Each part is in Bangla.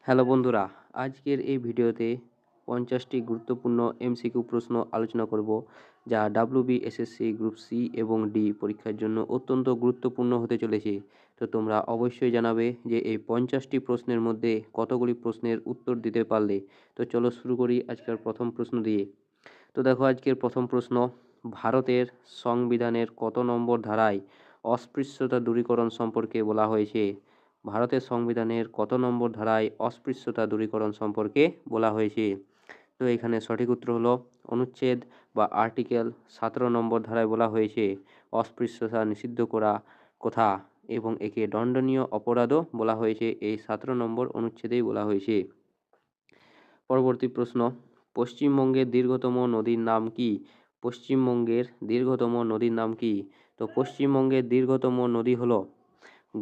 হ্যালো বন্ধুরা, আজকের এই ভিডিওতে 50টি গুরুত্বপূর্ণ এমসিকিউ প্রশ্ন আলোচনা করব, যা ডাব্লিউবিএসএসসি গ্রুপ সি এবং ডি পরীক্ষার জন্য অত্যন্ত গুরুত্বপূর্ণ হতে চলেছে। তো তোমরা অবশ্যই জানাবে যে এই 50টি প্রশ্নের মধ্যে কতগুলি প্রশ্নের উত্তর দিতে পারলে। তো চলো শুরু করি আজকের প্রথম প্রশ্ন দিয়ে। তো দেখো আজকের প্রথম প্রশ্ন, ভারতের সংবিধানের কত নম্বর ধারায় অস্পৃশ্যতা দূরীকরণ সম্পর্কে বলা হয়েছে? ভারতের সংবিধানের কত নম্বর ধারায় অস্পৃশ্যতা দূরীকরণ সম্পর্কে বলা হয়েছে? তো এখানে সঠিক উত্তর হলো অনুচ্ছেদ বা আর্টিকেল 17 নম্বর ধারায় বলা হয়েছে অস্পৃশ্যতা নিষিদ্ধ করা কথা, এবং একে দণ্ডনীয় অপরাধও বলা হয়েছে এই 17 নম্বর অনুচ্ছেদেই বলা হয়েছে। পরবর্তী প্রশ্ন, পশ্চিমবঙ্গের দীর্ঘতম নদীর নাম কি? পশ্চিমবঙ্গের দীর্ঘতম নদীর নাম কি? তো পশ্চিমবঙ্গের দীর্ঘতম নদী হলো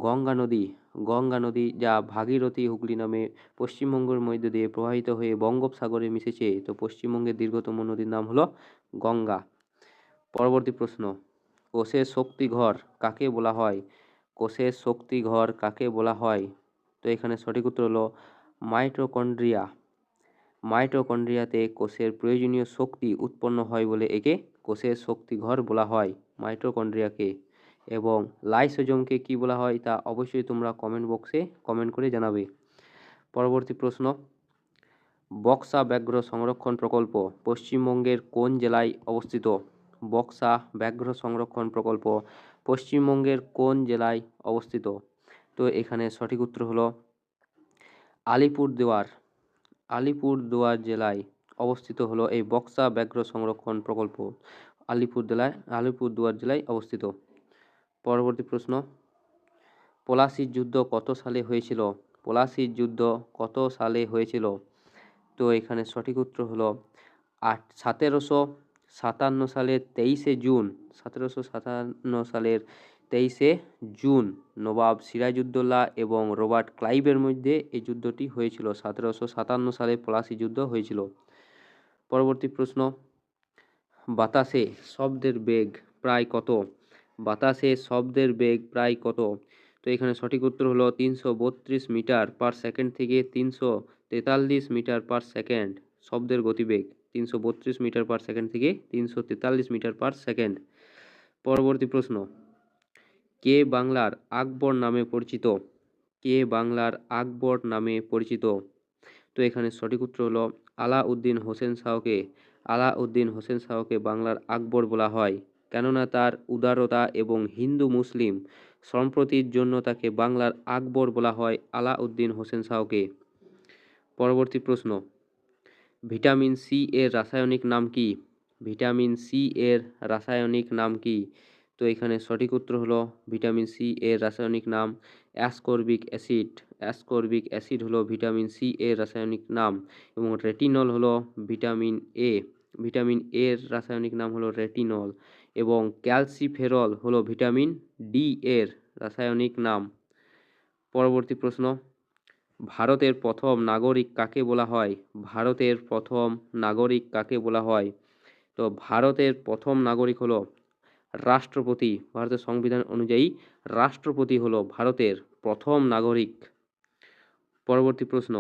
গঙ্গা নদী। গঙ্গা নদী, যা ভাগীরথী হুগলি নামে পশ্চিমবঙ্গের মধ্য দিয়ে প্রবাহিত হয়ে বঙ্গোপসাগরে মিশেছে। তো পশ্চিমবঙ্গের দীর্ঘতম নদীর নাম হলো গঙ্গা। পরবর্তী প্রশ্ন, কোষের শক্তিঘর কাকে বলা হয়? কোষের শক্তিঘর কাকে বলা হয়? তো এখানে সঠিক উত্তর হলো মাইটোকন্ড্রিয়া। মাইটোকন্ড্রিয়াতে কোষের প্রয়োজনীয় শক্তি উৎপন্ন হয় বলে একে কোষের শক্তিঘর বলা হয়, মাইটোকন্ড্রিয়াকে। এবং লাইসোজোমকে কি বলা হয় তা অবশ্যই তোমরা কমেন্ট বক্সে কমেন্ট করে জানাবে। পরবর্তী প্রশ্ন, বক্সা ব্যাঘ্র সংরক্ষণ প্রকল্প পশ্চিমবঙ্গের কোন জেলায় অবস্থিত? বক্সা ব্যাঘ্র সংরক্ষণ প্রকল্প পশ্চিমবঙ্গের কোন জেলায় অবস্থিত? তো এখানে সঠিক উত্তর হলো আলিপুরদুয়ার। আলিপুরদুয়ার জেলায় অবস্থিত হলো এই বক্সা ব্যাঘ্র সংরক্ষণ প্রকল্প, আলিপুরদুয়ার জেলায় অবস্থিত। পরবর্তী প্রশ্ন, পলাশির যুদ্ধ কত সালে হয়েছিল? পলাশির যুদ্ধ কত সালে হয়েছিল? তো এখানে সঠিক উত্তর হলো 1757 সালের 23শে জুন। 1757 সালের 23শে জুন নবাব সিরাজউদ্দৌলা এবং রবার্ট ক্লাইভের মধ্যে এই যুদ্ধটি হয়েছিল। 1757 সালে পলাশি যুদ্ধ হয়েছিল। পরবর্তী প্রশ্ন, বাতাসে শব্দের বেগ প্রায় কত? বাতাসে শব্দের বেগ প্রায় কত? তো এখানে সঠিক উত্তর হলো 332 মিটার পার সেকেন্ড থেকে 343 মিটার পার সেকেন্ড। শব্দের গতিবেগ 332 মিটার পার সেকেন্ড থেকে 343 মিটার পার সেকেন্ড। পরবর্তী প্রশ্ন, কে বাংলার আকবর নামে পরিচিত? কে বাংলার আকবর নামে পরিচিত? তো এখানে সঠিক উত্তর হলো আলাউদ্দিন হোসেন শাহকে। আলাউদ্দিন হোসেন শাহকে বাংলার আকবর বলা হয়, কেননা তার উদারতা এবং হিন্দু মুসলিম সম্প্রীতির জন্য তাকে বাংলার আকবর বলা হয়, আলাউদ্দিন হোসেন শাহকে। পরবর্তী প্রশ্ন, ভিটামিন সি এর রাসায়নিক নাম কি? ভিটামিন সি এর রাসায়নিক নাম কি? তো এখানে সঠিক উত্তর হলো ভিটামিন সি এর রাসায়নিক নাম অ্যাসকর্বিক অ্যাসিড। অ্যাসকর্বিক অ্যাসিড হলো ভিটামিন সি এর রাসায়নিক নাম, এবং রেটিনল হলো ভিটামিন এ। ভিটামিন এর রাসায়নিক নাম হলো রেটিনল, এবং ক্যালসিফেরল হলো ভিটামিন ডি এর রাসায়নিক নাম। পরবর্তী প্রশ্ন, ভারতের প্রথম নাগরিক কাকে বলা হয়? ভারতের প্রথম নাগরিক কাকে বলা হয়? তো ভারতের প্রথম নাগরিক হলো রাষ্ট্রপতি। ভারতের সংবিধান অনুযায়ী রাষ্ট্রপতি হলো ভারতের প্রথম নাগরিক। পরবর্তী প্রশ্ন,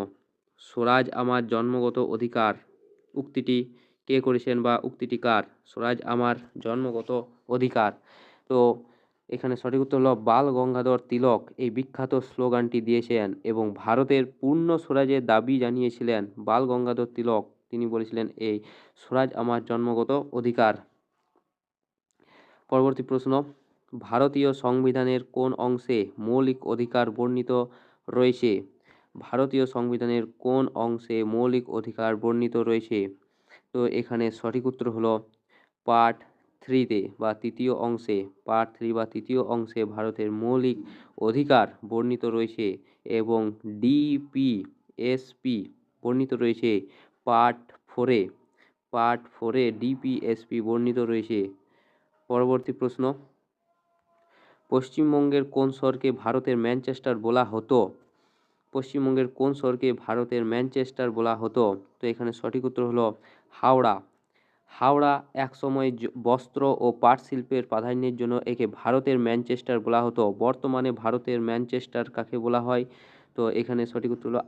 স্বরাজ আমার জন্মগত অধিকার উক্তিটি কে করেছেন বা উক্তিটি কার? স্বরাজ আমার জন্মগত অধিকার। তো এখানে সঠিক উত্তর হলো বাল গঙ্গাধর তিলক এই বিখ্যাত স্লোগানটি দিয়েছেন, এবং ভারতের পূর্ণ স্বরাজের দাবি জানিয়েছিলেন বাল গঙ্গাধর তিলক। তিনি বলেছিলেন এই স্বরাজ আমার জন্মগত অধিকার। পরবর্তী প্রশ্ন, ভারতীয় সংবিধানের কোন অংশে মৌলিক অধিকার বর্ণিত রয়েছে? ভারতীয় সংবিধানের কোন অংশে মৌলিক অধিকার বর্ণিত রয়েছে? তো এখানে সঠিক উত্তর হলো পার্ট 3-তে বা তৃতীয় অংশে। পার্ট 3 বা তৃতীয় অংশে ভারতের মৌলিক অধিকার বর্ণিত রয়েছে, এবং ডিপিএসপি বর্ণিত রয়েছে পার্ট 4-এ। পার্ট 4-এ ডিপিএসপি বর্ণিত রয়েছে। পরবর্তী প্রশ্ন, পশ্চিমবঙ্গের কোন শহরকে ভারতের ম্যানচেস্টার বলা হতো? পশ্চিমবঙ্গের কোন শহরকে ভারতের ম্যানচেস্টার বলা হতো? তো এখানে সঠিক উত্তর হলো হাওড়া। হাওড়া একসময় বস্ত্র ও পাট শিল্পের প্রাধান্যের জন্য একে ভারতের ম্যানচেস্টার বলা হতো। বর্তমানে ভারতের ম্যানচেস্টার কাকে বলা হয়? তো এখানে সঠিক উত্তর হলো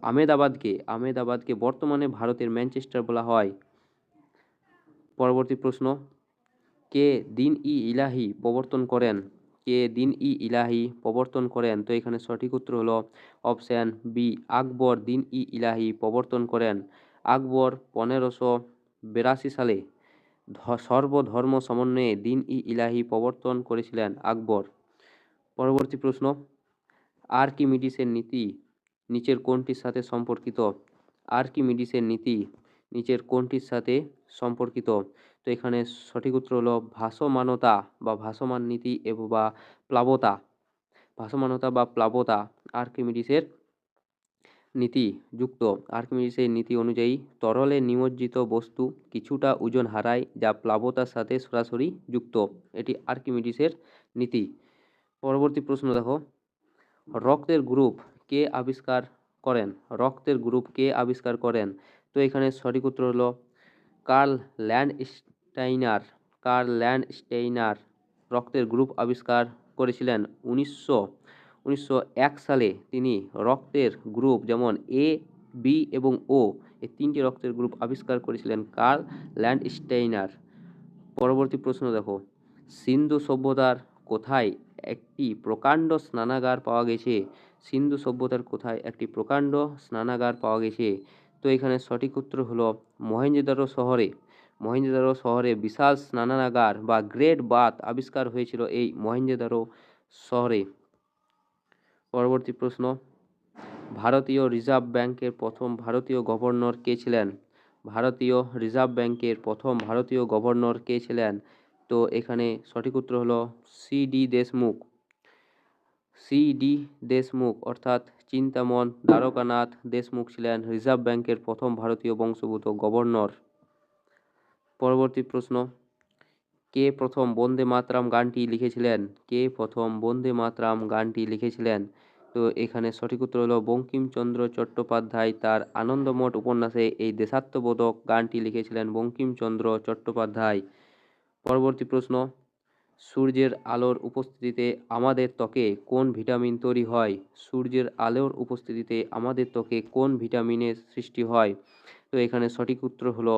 আমেদাবাদকে বর্তমানে ভারতের ম্যানচেস্টার বলা হয়। পরবর্তী প্রশ্ন, কে দিন-ই-ইলাহি প্রবর্তন করেন? তো এখানে সঠিক উত্তর হলো অপশন বি, আকবর দিন-ই-ইলাহি প্রবর্তন করেন। আকবর 1582 সালে সর্বধর্ম সমন্বয়ে দিন-ই-ইলাহি প্রবর্তন করেছিলেন আকবর। পরবর্তী প্রশ্ন, আর্কিমিডিসের নীতি নিচের কোনটির সাথে সম্পর্কিত? আর্কিমিডিসের নীতি নিচের কোনটির সাথে সম্পর্কিত? তো এখানে সঠিক উত্তর হলো ভাসমানতা বা ভাসমান নীতি বা প্লাবতা। ভাসমানতা বা প্লাবতা আর্কিমিডিসের নীতি যুক্ত। আর্কিমিডিসের নীতি অনুযায়ী তরলে নিমজ্জিত বস্তু কিছুটা ওজন হারায় যা প্লাবতার সাথে সরাসরি যুক্ত। এটি আর্কিমিডিসের নীতি। পরবর্তী প্রশ্ন দেখো, রক্তের গ্রুপ কে আবিষ্কার করেন? তো এখানে সঠিক উত্তর হলো কার্ল ল্যান্ডস্টাইনার রক্তের গ্রুপ আবিষ্কার করেছিলেন 1901 সালে। তিনি রক্তের গ্রুপ যেমন এ, বি এবং ও এই 3টি রক্তের গ্রুপ আবিষ্কার করেছিলেন কার্ল ল্যান্ডস্টাইনার। পরবর্তী প্রশ্ন দেখো, সিন্ধু সভ্যতার কোথায় একটি প্রকাণ্ড স্নানাগার পাওয়া গেছে? তো এখানে সঠিক উত্তর হলো মহেঞ্জোদারো শহরে বিশাল স্নানাগার বা গ্রেট বাথ আবিষ্কার হয়েছিল এই মহেঞ্জোদারো শহরে। পরবর্তী প্রশ্ন, ভারতীয় রিজার্ভ ব্যাংকের প্রথম ভারতীয় গভর্নর কে ছিলেন? তো এখানে সঠিক উত্তর হলো সি ডি দেশমুখ অর্থাৎ চিন্তামন দ্বারকানাথ দেশমুখ ছিলেন রিজার্ভ ব্যাংকের প্রথম ভারতীয় বংশোদ্ভূত গভর্নর। পরবর্তী প্রশ্ন, কে প্রথম বন্দে মাতরম গানটি লিখেছিলেন? তো এখানে সঠিক উত্তর হলো বঙ্কিমচন্দ্র চট্টোপাধ্যায়। তার আনন্দমঠ উপন্যাসে এই দেশাত্মবোধক গানটি লিখেছিলেন বঙ্কিমচন্দ্র চট্টোপাধ্যায়। পরবর্তী প্রশ্ন, সূর্যের আলোর উপস্থিতিতে আমাদের ত্বকে কোন ভিটামিন তৈরি ভিটামিনের সৃষ্টি হয়? তো এখানে সঠিক উত্তর হলো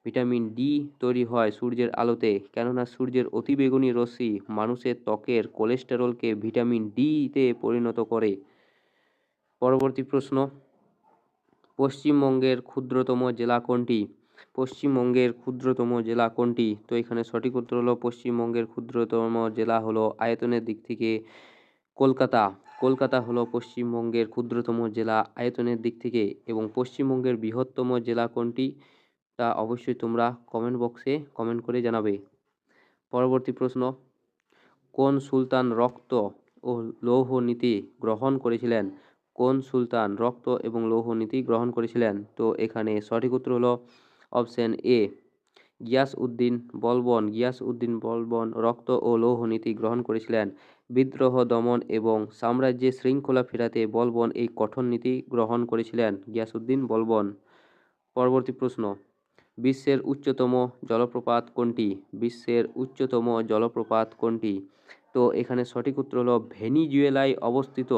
ভিটামিন ডি তৈরি হয় সূর্যের আলোতে, কেননা সূর্যের অতিবেগুনি রশ্মি মানুষের ত্বকের কোলেস্টেরলকে ভিটামিন ডি তে পরিণত করে। পরবর্তী প্রশ্ন, পশ্চিমবঙ্গের ক্ষুদ্রতম জেলা কোনটি? তো এখানে সঠিক উত্তর হলো পশ্চিমবঙ্গের ক্ষুদ্রতম জেলা হলো আয়তনের দিক থেকে কলকাতা হলো পশ্চিমবঙ্গের ক্ষুদ্রতম জেলা আয়তনের দিক থেকে। এবং পশ্চিমবঙ্গের বৃহত্তম জেলা কোনটি তা অবশ্যই তোমরা কমেন্ট বক্সে কমেন্ট করে জানাবে। পরবর্তী প্রশ্ন, কোন সুলতান রক্ত ও লৌহ নীতি গ্রহণ করেছিলেন? তো এখানে সঠিক উত্তর হলো অপশন এ, গিয়াসউদ্দিন বলবন রক্ত ও লৌহ নীতি গ্রহণ করেছিলেন। বিদ্রোহ দমন এবং সাম্রাজ্যে শৃঙ্খলা ফেরাতে বলবন এই কঠোর নীতি গ্রহণ করেছিলেন গিয়াসউদ্দিন বলবন। পরবর্তী প্রশ্ন, বিশ্বের উচ্চতম জলপ্রপাত কোনটি? তো এখানে সঠিক উত্তর হলো ভেনিজুয়েলায় অবস্থিত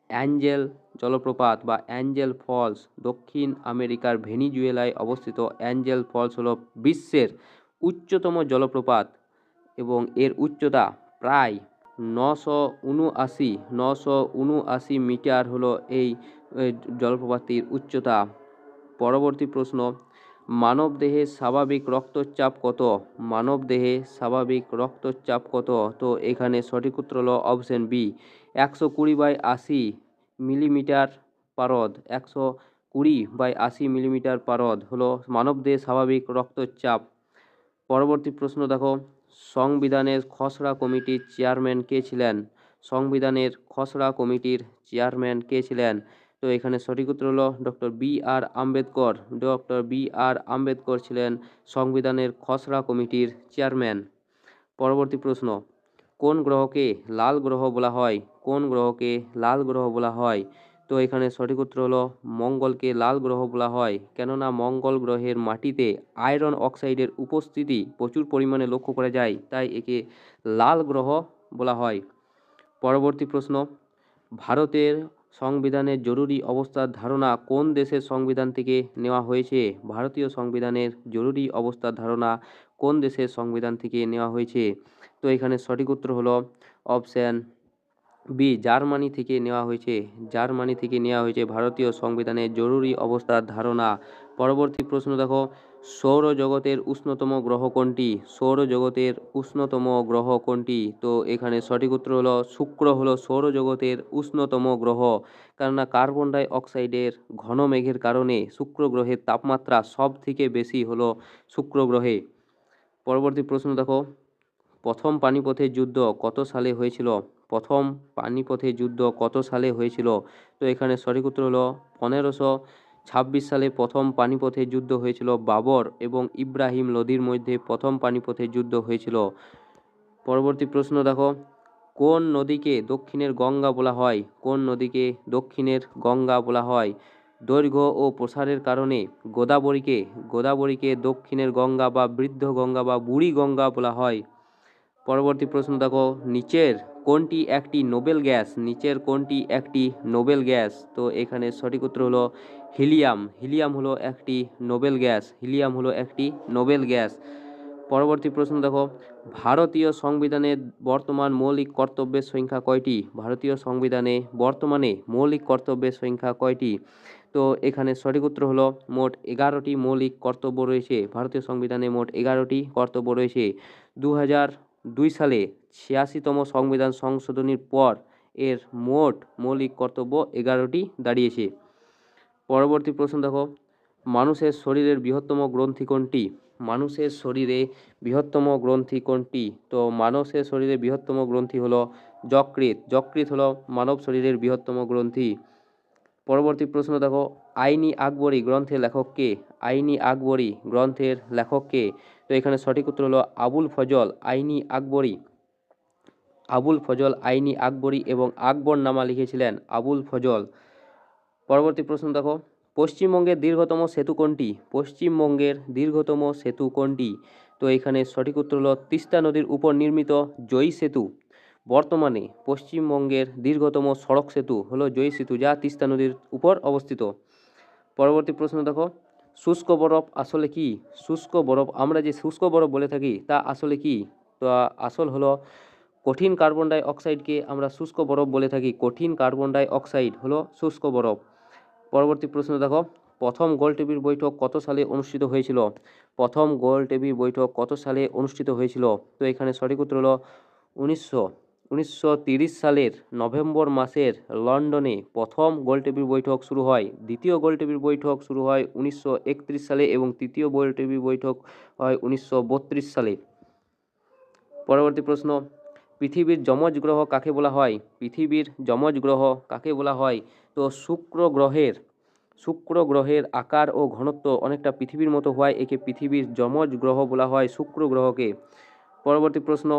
অ্যাঞ্জেল জলপ্রপাত বা অ্যাঞ্জেল ফলস। দক্ষিণ আমেরিকার ভেনিজুয়েলায় অবস্থিত অ্যাঞ্জেল ফলস হলো বিশ্বের উচ্চতম জলপ্রপাত এবং এর উচ্চতা প্রায় 979 মিটার হলো এই জলপ্রপাতটির উচ্চতা। পরবর্তী প্রশ্ন, মানবদেহে স্বাভাবিক রক্তচাপ কত? তো এখানে সঠিক উত্তর হলো অপশন বি, 120/80 মিলিমিটার পারদ। 120/80 মিলিমিটার পারদ হলো মানবদেহের স্বাভাবিক রক্তচাপ। পরবর্তী প্রশ্ন দেখো, সংবিধানের খসড়া কমিটির চেয়ারম্যান কে ছিলেন? তো এখানে সঠিক উত্তর হলো ডক্টর বি.আর. আম্বেদকর ছিলেন সংবিধানের খসড়া কমিটির চেয়ারম্যান। পরবর্তী প্রশ্ন, কোন গ্রহকে লাল গ্রহ বলা হয়? তো এখানে সঠিক উত্তর হলো মঙ্গলকে লাল গ্রহ বলা হয়, কেননা মঙ্গল গ্রহের মাটিতে আয়রন অক্সাইডের উপস্থিতি প্রচুর পরিমাণে লক্ষ্য করা যায়, তাই একে লাল গ্রহ বলা হয়। পরবর্তী প্রশ্ন, ভারতের সংবিধানের জরুরি অবস্থার ধারণা কোন দেশের সংবিধান থেকে নেওয়া হয়েছে? ভারতীয় সংবিধানের জরুরি অবস্থার ধারণা কোন দেশের সংবিধান থেকে নেওয়া হয়েছে? তো এখানে সঠিক উত্তর হলো অপশান বি, জার্মানি থেকে নেওয়া হয়েছে। জার্মানি থেকে নেওয়া হয়েছে ভারতীয় সংবিধানের জরুরি অবস্থার ধারণা। পরবর্তী প্রশ্ন দেখো, সৌরজগতের উষ্ণতম গ্রহ কোনটি? সৌরজগতের উষ্ণতম গ্রহ কোনটি? তো এখানে সঠিক উত্তর হলো শুক্র হলো সৌরজগতের উষ্ণতম গ্রহ। কেননা কার্বন ডাই অক্সাইডের ঘন মেঘের কারণে শুক্র গ্রহের তাপমাত্রা সব থেকে বেশি হলো শুক্র গ্রহে। পরবর্তী প্রশ্ন দেখো, প্রথম পানিপথের যুদ্ধ কত সালে হয়েছিল? প্রথম পানিপথের যুদ্ধ কত সালে হয়েছিল? তো এখানে সঠিক উত্তর হলো 1526 সালে প্রথম পানিপথের যুদ্ধ হয়েছিল। বাবর এবং ইব্রাহিম লোদির মধ্যে প্রথম পানিপথের যুদ্ধ হয়েছিল। পরবর্তী প্রশ্ন দেখো, কোন নদীকে দক্ষিণের গঙ্গা বলা হয়? কোন নদীকে দক্ষিণের গঙ্গা বলা হয়? দৈর্ঘ্য ও প্রসারের কারণে গোদাবরীকে দক্ষিণের গঙ্গা বা বৃদ্ধ গঙ্গা বা বুড়ি গঙ্গা বলা হয়। পরবর্তী প্রশ্ন দেখো, নিচের কোনটি একটি নোবেল গ্যাস? নিচের কোনটি একটি নোবেল গ্যাস? তো এখানে সঠিক উত্তর হলো হিলিয়াম। হিলিয়াম হলো একটি নোবেল গ্যাস। হিলিয়াম হলো একটি নোবেল গ্যাস। পরবর্তী প্রশ্ন দেখো, ভারতীয় সংবিধানের বর্তমান মৌলিক কর্তব্যের সংখ্যা কয়টি? ভারতীয় সংবিধানে বর্তমানে মৌলিক কর্তব্যের সংখ্যা কয়টি? তো এখানে সঠিক উত্তর হলো মোট 11টি মৌলিক কর্তব্য রয়েছে। ভারতীয় সংবিধানে মোট 11টি কর্তব্য রয়েছে। 2002 সালে 86তম সংবিধান সংশোধনীর পর এর মোট মৌলিক কর্তব্য 11টি দাঁড়িয়েছে। পরবর্তী প্রশ্ন দেখো, মানুষের শরীরের বৃহত্তম গ্রন্থি কোনটি? মানুষের শরীরে বৃহত্তম গ্রন্থি কোনটি? তো মানুষের শরীরে বৃহত্তম গ্রন্থি হলো যকৃৎ। যকৃৎ হলো মানব শরীরের বৃহত্তম গ্রন্থি। পরবর্তী প্রশ্ন দেখো, আইনি আকবরী গ্রন্থের লেখক কে? আইনি আকবরী গ্রন্থের লেখক কে? তো এখানে সঠিক উত্তর হলো আবুল ফজল আইনি আকবরী। আবুল ফজল আইনি আকবরী এবং আকবরনামা লিখেছিলেন আবুল ফজল। পরবর্তী প্রশ্ন দেখো, পশ্চিমবঙ্গের দীর্ঘতম সেতু কোনটি? পশ্চিমবঙ্গের দীর্ঘতম সেতু কোনটি? তো এখানে সঠিক উত্তর হলো তিস্তা নদীর উপর নির্মিত জয়ী সেতু। বর্তমানে পশ্চিমবঙ্গের দীর্ঘতম সড়ক সেতু হলো জয়ী সেতু, যা তিস্তা নদীর উপর অবস্থিত। পরবর্তী প্রশ্ন দেখো, শুষ্ক বরফ আসলে কি? শুষ্ক বরফ, আমরা যে শুষ্ক বরফ বলে থাকি তা আসলে কি? তো আসল হলো কঠিন কার্বন ডাই অক্সাইডকে আমরা শুষ্ক বরফ বলে থাকি। কঠিন কার্বন ডাই অক্সাইড হলো শুষ্ক বরফ। পরবর্তী প্রশ্ন দেখো, প্রথম গোলটেবিল বৈঠক কত সালে অনুষ্ঠিত হয়েছিল? প্রথম গোলটেবিল বৈঠক কত সালে অনুষ্ঠিত হয়েছিল? তো এখানে সঠিক উত্তর হলো 1930 সালের নভেম্বর মাসের লন্ডনে প্রথম গোলটেবিল বৈঠক শুরু হয়। দ্বিতীয় গোলটেবিল বৈঠক শুরু হয় 1931 সালে এবং তৃতীয় গোলটেবিল বৈঠক হয় 1932 সালে। পরবর্তী প্রশ্ন, পৃথিবীর যমজ গ্রহ কাকে বলা হয়? পৃথিবীর যমজ গ্রহ কাকে বলা হয়? তো শুক্র গ্রহের আকার ও ঘনত্ব অনেকটা পৃথিবীর মতো হওয়ায় একে পৃথিবীর যমজ গ্রহ বলা হয় শুক্র গ্রহকে। পরবর্তী প্রশ্ন,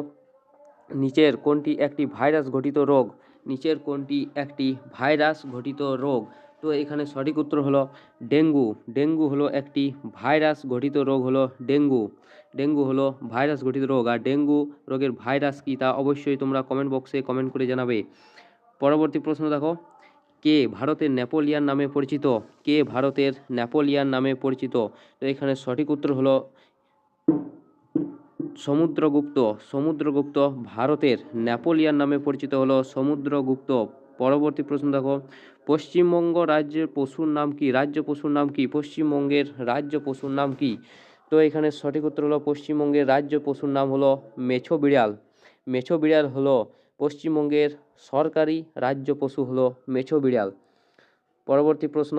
নিচের কোনটি একটি ভাইরাস ঘটিত রোগ? নিচের কোনটি একটি ভাইরাস ঘটিত রোগ? তো এখানে সঠিক উত্তর হলো ডেঙ্গু। ডেঙ্গু হলো একটি ভাইরাস ঘটিত রোগ হলো ডেঙ্গু। ডেঙ্গু হলো ভাইরাস ঘটিত রোগ। আর ডেঙ্গু রোগের ভাইরাস কি তা অবশ্যই তোমরা কমেন্ট বক্সে কমেন্ট করে জানাবে। পরবর্তী প্রশ্ন দেখো, কে ভারতের নেপোলিয়ান নামে পরিচিত? কে ভারতের নেপোলিয়ান নামে পরিচিত? তো এখানে সঠিক উত্তর হলো সমুদ্রগুপ্ত। সমুদ্রগুপ্ত ভারতের নেপোলিয়ান নামে পরিচিত হলো সমুদ্রগুপ্ত। পরবর্তী প্রশ্ন দেখো, পশ্চিমবঙ্গ রাজ্যের পশুর নাম কি? রাজ্য পশুর নাম কি? পশ্চিমবঙ্গের রাজ্য পশুর নাম কি? তো এখানে সঠিক উত্তর হলো পশ্চিমবঙ্গের রাজ্য পশুর নাম হলো মেছো বিড়াল। মেছো বিড়াল হলো পশ্চিমবঙ্গের সরকারি রাজ্য পশু হলো মেছো বিড়াল। পরবর্তী প্রশ্ন,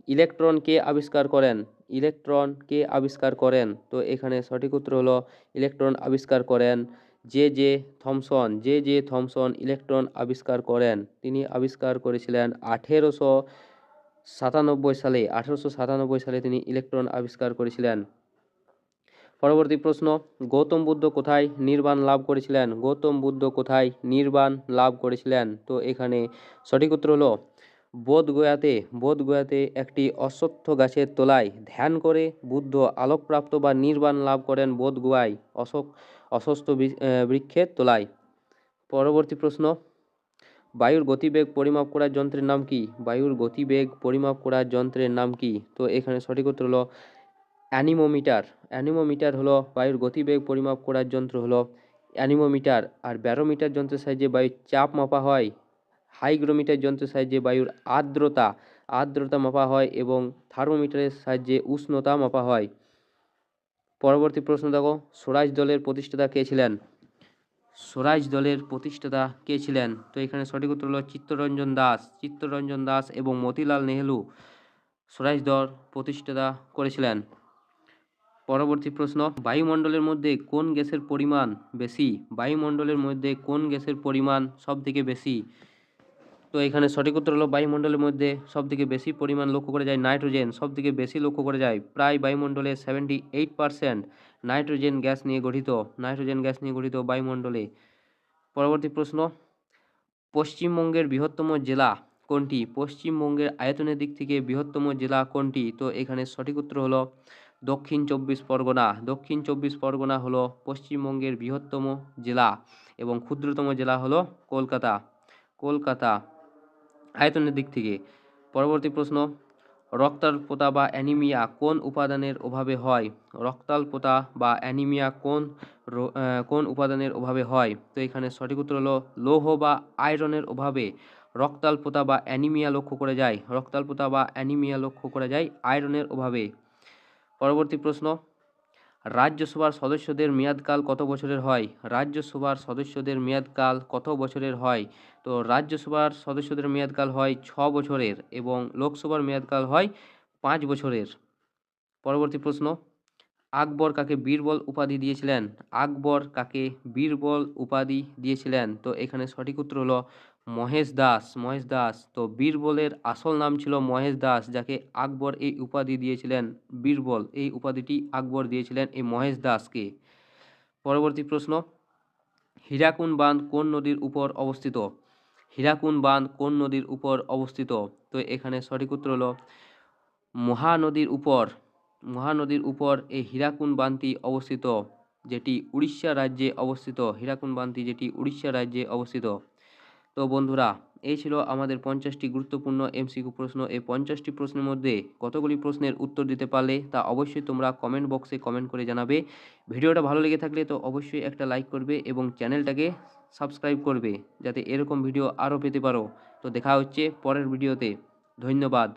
ইলেকট্রন কে আবিষ্কার করেন? ইলেকট্রন কে আবিষ্কার করেন? তো এখানে সঠিক উত্তর হলো ইলেকট্রন আবিষ্কার করেন J J Thomson. J J Thomson electron আবিষ্কার করেন। তিনি আবিষ্কার করেছিলেন 1897 সালে। 1897 সালে তিনি ইলেকট্রন আবিষ্কার করেছিলেন। পরবর্তী প্রশ্ন, গৌতম বুদ্ধ কোথায় নির্বাণ লাভ করেছিলেন? গৌতম বুদ্ধ কোথায় নির্বাণ লাভ করেছিলেন? তো এখানে সঠিক উত্তর হলো বোধগয়াতে একটি অশ্বত্থ গাছের তলায় ধ্যান করে বুদ্ধ আলোকপ্রাপ্ত বা নির্বাণ লাভ করেন বোধগয়ায় অশ্বত্থ বৃক্ষের তলায়। পরবর্তী প্রশ্ন, বায়ুর গতিবেগ পরিমাপ করার যন্ত্রের নাম কি? বায়ুর গতিবেগ পরিমাপ করার যন্ত্রের নাম কি? তো এখানে সঠিক উত্তর হলো অ্যানিমোমিটার। অ্যানিমোমিটার হলো বায়ুর গতিবেগ পরিমাপ করার যন্ত্র হলো অ্যানিমোমিটার। আর ব্যারোমিটার যন্ত্রের সাহায্যে বায়ুর চাপ মাপা হয়। হাইগ্রোমিটার যন্ত্রের সাহায্যে বায়ুর আর্দ্রতা মাপা হয় এবং থার্মোমিটারের সাহায্যে উষ্ণতা মাপা হয়। পরবর্তী প্রশ্ন দেখো, স্বরাজ দলের প্রতিষ্ঠাতা কে ছিলেন? স্বরাজ দলের প্রতিষ্ঠাতা কে ছিলেন? তো এখানে সঠিক উত্তর হলো চিত্তরঞ্জন দাস এবং মতিলাল নেহেরু স্বরাজ দল প্রতিষ্ঠাতা করেছিলেন। পরবর্তী প্রশ্ন, বায়ুমণ্ডলের মধ্যে কোন গ্যাসের পরিমাণ বেশি? বায়ুমণ্ডলের মধ্যে কোন গ্যাসের পরিমাণ সবথেকে বেশি? তো এখানে সঠিক উত্তর হলো বায়ুমণ্ডলের মধ্যে সবথেকে বেশি পরিমাণ লক্ষ্য করা যায় নাইট্রোজেন, সবথেকে বেশি লক্ষ্য করা যায়। প্রায় বায়ুমণ্ডলে 78% নাইট্রোজেন গ্যাস নিয়ে গঠিত বায়ুমণ্ডলে। পরবর্তী প্রশ্ন, পশ্চিমবঙ্গের বৃহত্তম জেলা কোনটি? পশ্চিমবঙ্গের আয়তনের দিক থেকে বৃহত্তম জেলা কোনটি? তো এখানে সঠিক উত্তর হলো দক্ষিণ চব্বিশ পরগনা হলো পশ্চিমবঙ্গের বৃহত্তম জেলা এবং ক্ষুদ্রতম জেলা হলো কলকাতা আয়তনের দিক থেকে। পরবর্তী প্রশ্ন, রক্তাল্পতা বা অ্যানিমিয়া কোন উপাদানের অভাবে হয়? রক্তাল্পতা বা অ্যানিমিয়া কোন উপাদানের অভাবে হয়? তো এখানে সঠিক উত্তর হলো লৌহ বা আয়রনের অভাবে রক্তাল্পতা বা অ্যানিমিয়া লক্ষ্য করা যায় আয়রনের অভাবে। পরবর্তী প্রশ্ন, রাজ্যসভার সদস্যদের মেয়াদকাল কত বছরের হয়? রাজ্যসভার সদস্যদের মেয়াদকাল কত বছরের হয়? তো রাজ্যসভার সদস্যদের মেয়াদকাল হয় 6 বছরের এবং লোকসভার মেয়াদকাল হয় 5 বছরের। পরবর্তী প্রশ্ন, আকবর কাকে বীরবল উপাধি দিয়েছিলেন? তো এখানে সঠিক উত্তর হলো মহেশ দাস। তো বীরবলের আসল নাম ছিল মহেশ দাস, যাকে আকবর এই উপাধি দিয়েছিলেন বীরবল। এই উপাধিটি আকবর দিয়েছিলেন এই মহেশ দাসকে। পরবর্তী প্রশ্ন, হীরাকুদ বাঁধ কোন নদীর উপর অবস্থিত? তো এখানে সঠিক উত্তর হলো মহানদীর উপর এই হীরাকুদ বাঁধটি অবস্থিত, যেটি উড়িষ্যা রাজ্যে অবস্থিত। তো বন্ধুরা, এই ছিল আমাদের 50টি গুরুত্বপূর্ণ এমসিকিউ প্রশ্ন। এই 50টি প্রশ্নের মধ্যে কতগুলি প্রশ্নের উত্তর দিতে পারলে তা অবশ্যই তোমরা কমেন্ট বক্সে কমেন্ট করে জানাবে। ভিডিওটা ভালো লেগে থাকলে তো অবশ্যই একটা লাইক করবে এবং চ্যানেলটাকে সাবস্ক্রাইব করবে, যাতে এরকম ভিডিও আরও পেতে পারো। তো দেখা হচ্ছে পরের ভিডিওতে। ধন্যবাদ।